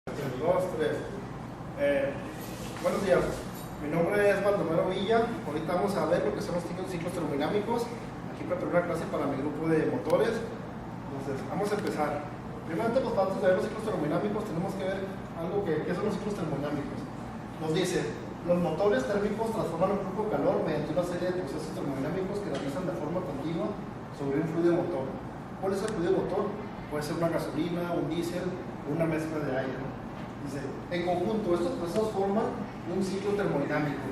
Dos, tres. Buenos días, mi nombre es Baldomero Villa. Ahorita vamos a ver lo que son los ciclos termodinámicos. Aquí preparé una clase para mi grupo de motores. Entonces, vamos a empezar. Primeramente, pues antes de ver los ciclos termodinámicos, tenemos que ver algo ¿qué son los ciclos termodinámicos? Nos dice, los motores térmicos transforman un flujo de calor mediante una serie de procesos termodinámicos que realizan de forma continua sobre un fluido motor. ¿Cuál es el fluido motor? Puede ser una gasolina, un diésel, una mezcla de aire, ¿no? Dice, en conjunto, estos procesos forman un ciclo termodinámico.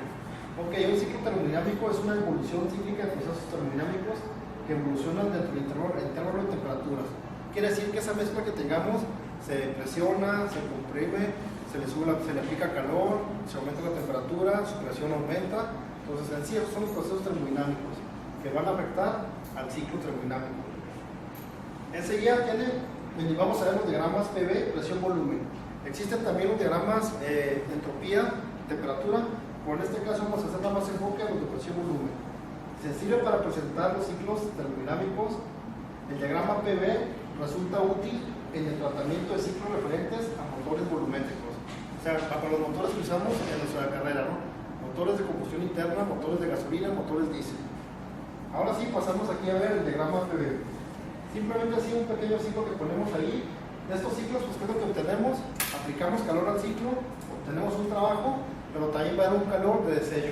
Ok, un ciclo termodinámico es una evolución cíclica de procesos termodinámicos que evolucionan dentro del intervalo de temperaturas. Quiere decir que esa mezcla que tengamos se presiona, se comprime, se le aplica calor, se aumenta la temperatura, su presión aumenta. Entonces, en sí, esos son los procesos termodinámicos que van a afectar al ciclo termodinámico. Enseguida vamos a ver los diagramas PV, presión-volumen. Existen también los diagramas de entropía, temperatura, pero en este caso vamos a hacer nada más enfoque a los de presión-volumen. Se sirve para presentar los ciclos termodinámicos. El diagrama PV resulta útil en el tratamiento de ciclos referentes a motores volumétricos. O sea, para los motores que usamos en nuestra carrera, ¿no? Motores de combustión interna, motores de gasolina, motores diésel. Ahora sí, pasamos aquí a ver el diagrama PV. Simplemente así un pequeño ciclo que ponemos ahí. De estos ciclos, pues, ¿qué es lo que obtenemos? Aplicamos calor al ciclo, obtenemos un trabajo, pero también va a haber un calor de desecho.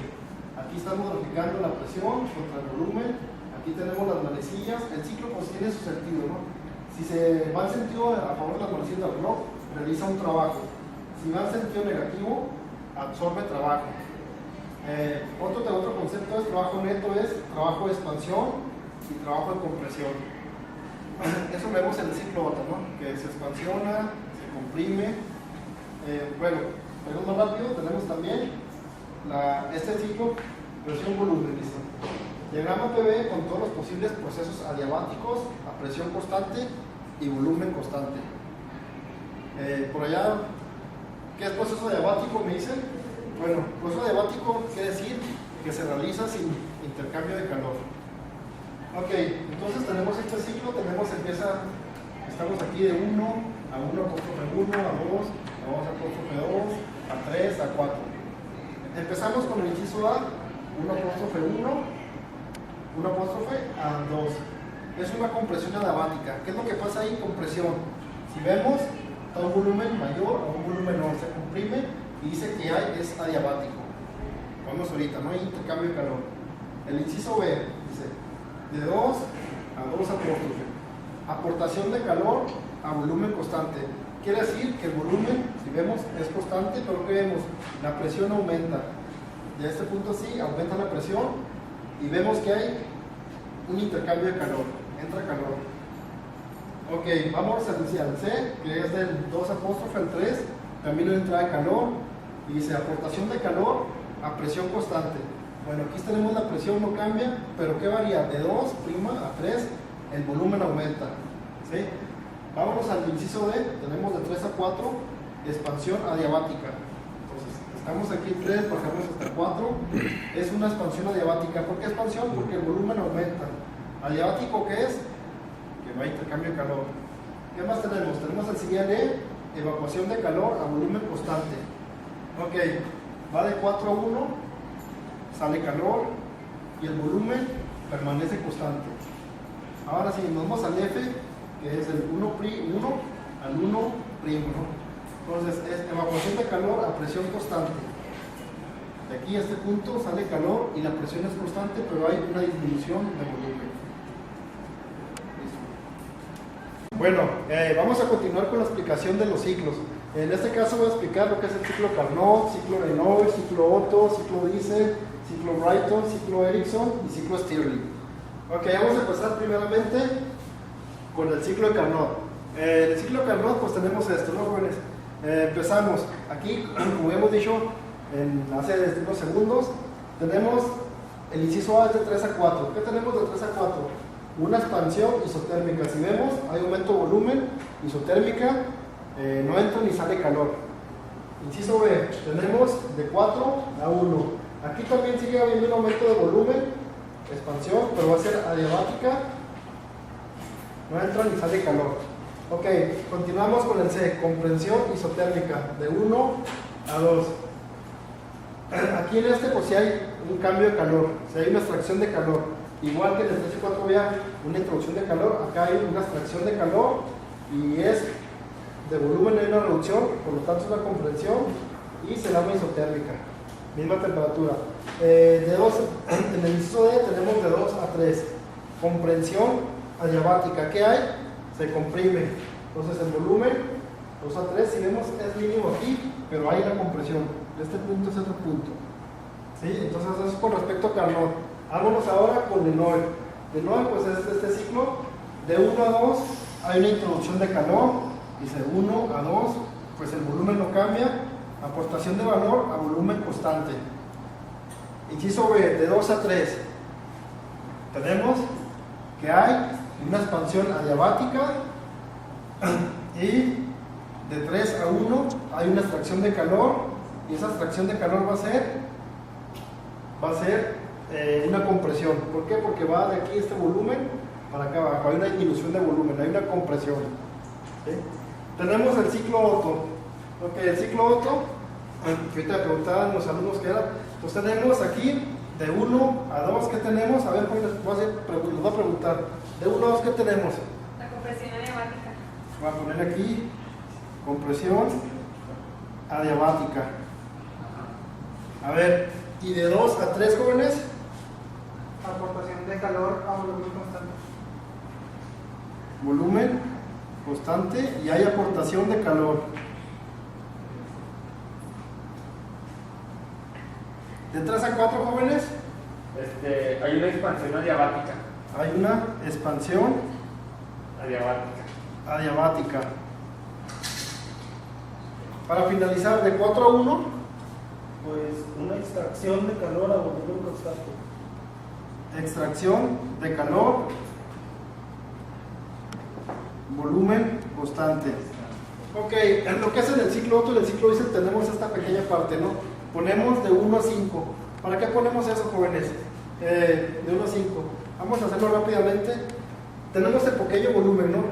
Aquí estamos graficando la presión contra el volumen. Aquí tenemos las manecillas. El ciclo pues tiene su sentido, ¿no? Si se va en sentido a favor de las manecillas del reloj, realiza un trabajo. Si va en sentido negativo, absorbe trabajo. Otro concepto es trabajo neto, es trabajo de expansión y trabajo de compresión. Eso vemos en el ciclo Otto, ¿no? Que se expansiona, se comprime. Bueno, pero más rápido tenemos también este ciclo presión-volumen. Diagrama PV con todos los posibles procesos adiabáticos a presión constante y volumen constante. Por allá, ¿qué es proceso adiabático? Me dicen. Bueno, proceso adiabático quiere decir que se realiza sin intercambio de calor. Ok, entonces tenemos este ciclo, estamos aquí de 1 a 1 apóstrofe 1, a 2, a 2 apóstrofe 2, a 3, a 4. Empezamos con el inciso A, 1 apóstrofe 1, 1 apóstrofe a 2. Es una compresión adiabática. ¿Qué es lo que pasa ahí? Compresión. Si vemos, está un volumen mayor a un volumen menor, se comprime y dice que es adiabático. Vamos ahorita, no hay intercambio de calor. El inciso B dice de 2 a 2 apóstrofe. Aportación de calor a volumen constante. Quiere decir que el volumen, si vemos, es constante, pero ¿qué vemos? La presión aumenta. De este punto sí, aumenta la presión y vemos que hay un intercambio de calor. Entra calor. Ok, vamos al C, que es del 2 apóstrofe al 3. También hay entrada de calor. Y dice aportación de calor a presión constante. Bueno, aquí tenemos la presión, no cambia, pero ¿qué varía? De 2' a 3, el volumen aumenta. ¿Sí? Vámonos al inciso D, tenemos de 3 a 4, expansión adiabática. Entonces, estamos aquí en 3, bajamos hasta 4, es una expansión adiabática. ¿Por qué expansión? Porque el volumen aumenta. ¿Adiabático qué es? Que no hay intercambio de calor. ¿Qué más tenemos? Tenemos el siguiente E, evacuación de calor a volumen constante. Ok, va de 4 a 1. Sale calor y el volumen permanece constante. Ahora sí, nos vamos al F, que es el 1 al 1', ¿no? Entonces es evacuación de calor a presión constante. De aquí a este punto sale calor y la presión es constante, pero hay una disminución de volumen. Bueno, vamos a continuar con la explicación de los ciclos. En este caso voy a explicar lo que es el ciclo Carnot, ciclo Renault, ciclo Otto, ciclo Diesel, ciclo Brayton, ciclo Ericsson y ciclo Stirling. Ok, vamos a empezar primeramente con el ciclo de Carnot. El ciclo de Carnot, pues tenemos esto, ¿no, jóvenes? Empezamos aquí, como hemos dicho hace unos segundos, tenemos el inciso A de 3 a 4. ¿Qué tenemos de 3 a 4? Una expansión isotérmica. Si vemos, hay aumento de volumen, isotérmica, no entra ni sale calor. Inciso B, tenemos de 4 a 1. Aquí también sigue habiendo un aumento de volumen, expansión, pero va a ser adiabática, no entra ni sale calor. Ok, continuamos con el C, comprensión isotérmica, de 1 a 2. Aquí en este, pues si hay un cambio de calor, si hay una extracción de calor, igual que en el 3 y 4 había una introducción de calor, acá hay una extracción de calor y es de volumen, hay una reducción, por lo tanto es una comprensión y se llama isotérmica, misma temperatura. De 2, en el inciso D tenemos de 2 a 3, comprensión adiabática. ¿Qué hay? Se comprime, entonces el volumen 2 a 3, si vemos es mínimo aquí, pero hay una compresión, este punto es otro punto, ¿sí? Entonces eso es con respecto a Carnot. Vámonos ahora con Lenoir. Lenoir pues es este ciclo, de 1 a 2 hay una introducción de calor, dice 1 a 2, pues el volumen no cambia, aportación de valor a volumen constante. Inciso B, de 2 a 3, tenemos que hay una expansión adiabática y de 3 a 1 hay una extracción de calor y esa extracción de calor va a ser una compresión. ¿Por qué? Porque va de aquí este volumen para acá abajo, hay una disminución de volumen, hay una compresión, ¿sí? Tenemos el ciclo Otto. Ok, el ciclo Otto, ahorita me preguntaban los alumnos qué era, pues tenemos aquí de 1 a 2, ¿qué tenemos? A ver, les voy a preguntar, de 1 a 2, ¿qué tenemos? La compresión adiabática. Voy a poner aquí compresión adiabática. A ver, y de 2 a 3, jóvenes, Aportación de calor a volumen constante. volumen constante y hay aportación de calor. De 3 a 4, jóvenes, Hay una expansión adiabática. hay una expansión Adiabática. adiabática. Para finalizar, de 4 a 1, Pues una extracción de calor a volumen constante. extracción de calor, volumen constante. Ok, en lo que es en el ciclo Otto y el ciclo Diesel tenemos esta pequeña parte, ¿no? Ponemos de 1 a 5. ¿Para qué ponemos eso, jóvenes? De 1 a 5. Vamos a hacerlo rápidamente. Tenemos el pequeño volumen, ¿no?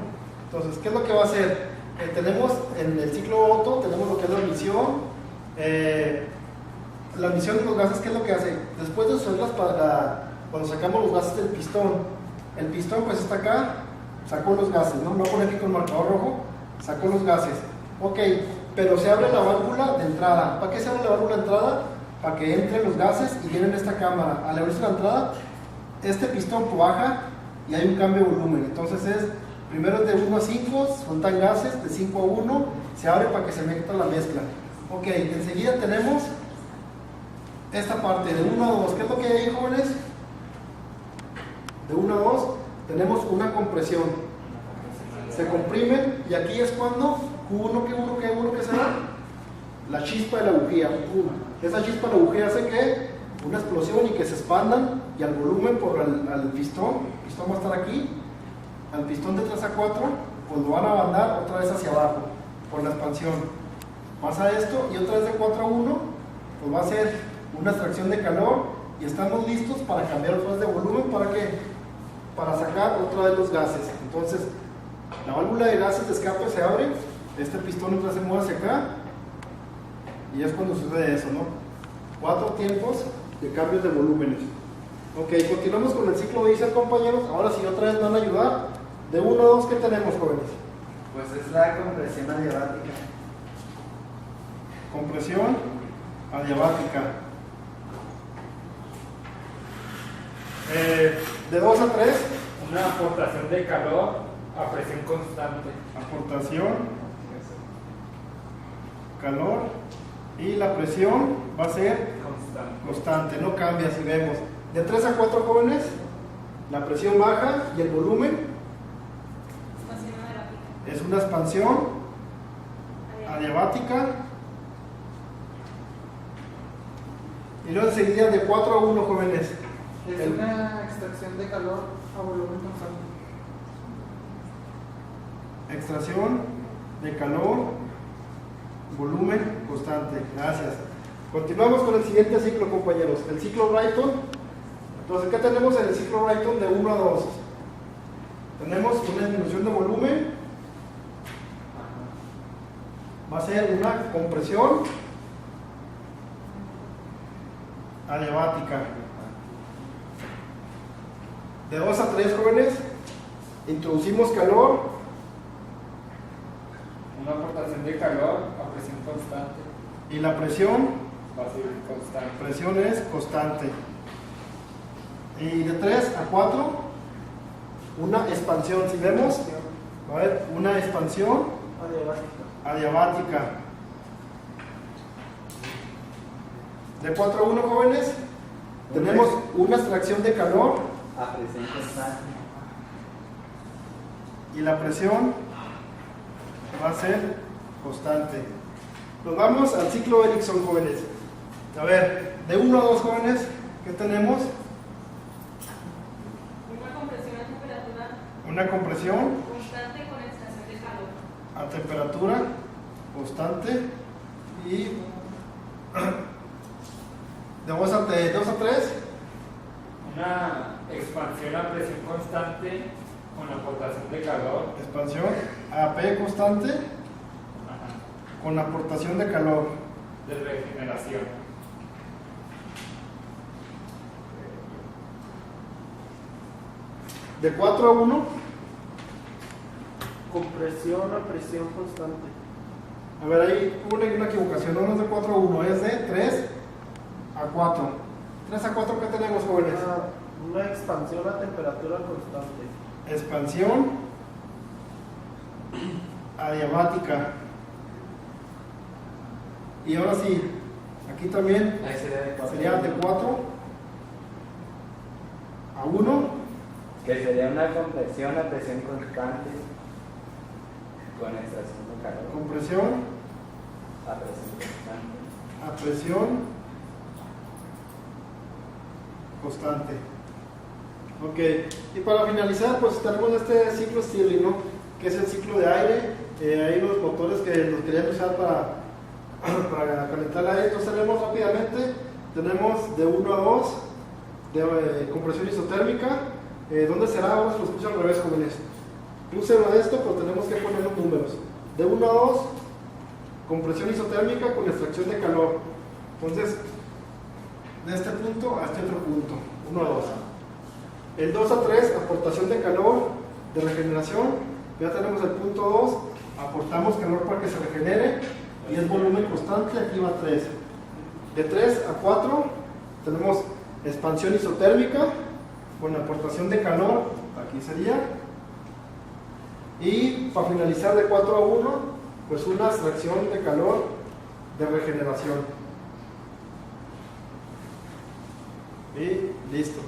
Entonces, ¿qué es lo que va a hacer? Tenemos en el ciclo Otto, tenemos lo que es la emisión. La emisión de los gases, ¿qué es lo que hace? Después de usarlas cuando sacamos los gases del pistón, el pistón pues está acá, sacó los gases, ¿no? Lo voy a poner aquí con marcador rojo, sacó los gases. Ok, pero se abre la válvula de entrada. ¿Para qué se abre la válvula de entrada? Para que entren los gases y vienen a esta cámara. Al abrirse la entrada, este pistón baja y hay un cambio de volumen. Entonces primero es de 1 a 5, soltan gases, de 5 a 1, se abre para que se meta la mezcla. Ok, enseguida tenemos esta parte de 1 a 2. ¿Qué es lo que hay ahí, jóvenes? De 1 a 2 tenemos una compresión. Se comprimen y aquí es cuando Q1, ¿qué será? La chispa de la bujía. Esa chispa de la bujía hace que una explosión y que se expandan y al volumen por al pistón, el pistón va a estar aquí, al pistón de 3 a 4, pues lo van a mandar otra vez hacia abajo por la expansión. Pasa esto y otra vez de 4 a 1, pues va a ser una extracción de calor y estamos listos para cambiar otra vez de volumen. ¿Para qué? Para sacar otra vez los gases. Entonces, la válvula de gases de escape se abre, este pistón otra vez se mueve hacia acá y es cuando sucede eso, ¿no? 4 tiempos de cambios de volúmenes. Ok, continuamos con el ciclo Diesel, compañeros. Ahora sí, otra vez van a ayudar. De 1 a 2, ¿qué tenemos, jóvenes? Pues es la compresión adiabática. Compresión adiabática. De 2 a 3, Una aportación de calor a presión constante. aportación, calor y la presión va a ser constante, no cambia si vemos. De 3 a 4, jóvenes, la presión baja y el volumen Expansión adiabática. es una expansión adiabática. Y luego enseguida de 4 a 1, jóvenes. Es una extracción de calor a volumen constante. Extracción de calor, volumen constante. Gracias. Continuamos con el siguiente ciclo, compañeros. El ciclo Brayton. Entonces, ¿qué tenemos en el ciclo Brayton de 1 a 2? Tenemos una disminución de volumen va a ser una compresión adiabática. De 2 a 3, jóvenes, introducimos calor. Una aportación de calor a presión constante. Y la presión, Va a ser constante. presión es constante. Y de 3 a 4, una expansión. Si vemos, va a haber una expansión Adiabática. adiabática. De 4 a 1, jóvenes, tenemos una extracción de calor A presión constante. y la presión va a ser constante. Nos vamos al ciclo Ericsson, jóvenes. A ver, de 1 a 2, jóvenes, ¿qué tenemos? Una compresión a temperatura Una compresión constante con extracción de calor. a temperatura constante y de 2 a 3, Una expansión a presión constante con aportación de calor. expansión a P constante Ajá. con aportación de calor. De regeneración. De 4 a 1, Compresión a presión constante. a ver, ahí hubo una equivocación, no es de 4 a 1, es de 3 a 4. 3 a 4, ¿qué tenemos, jóvenes? Una expansión a temperatura constante. Expansión adiabática. Y ahora sí, aquí también Ahí sería de 4. sería de 4 a 1, Que sería una compresión a presión constante con extracción de calor. compresión A presión constante. a presión constante. Ok, y para finalizar, pues tenemos este ciclo Stirling, ¿no? Que es el ciclo de aire. Ahí los motores que los querían usar para calentar el aire. Entonces tenemos rápidamente, tenemos de 1 a 2 de compresión isotérmica. ¿Dónde será? Ahora se los puse al revés, jóvenes. Puse uno de esto, pero tenemos que poner los números. De 1 a 2, compresión isotérmica con extracción de calor. Entonces, de este punto a este otro punto, 1 a 2. El 2 a 3, aportación de calor, de regeneración. Ya tenemos el punto 2, aportamos calor para que se regenere y es volumen constante, aquí va 3. De 3 a 4, tenemos expansión isotérmica con aportación de calor, aquí sería. Y para finalizar de 4 a 1, pues una extracción de calor de regeneración. Y listo.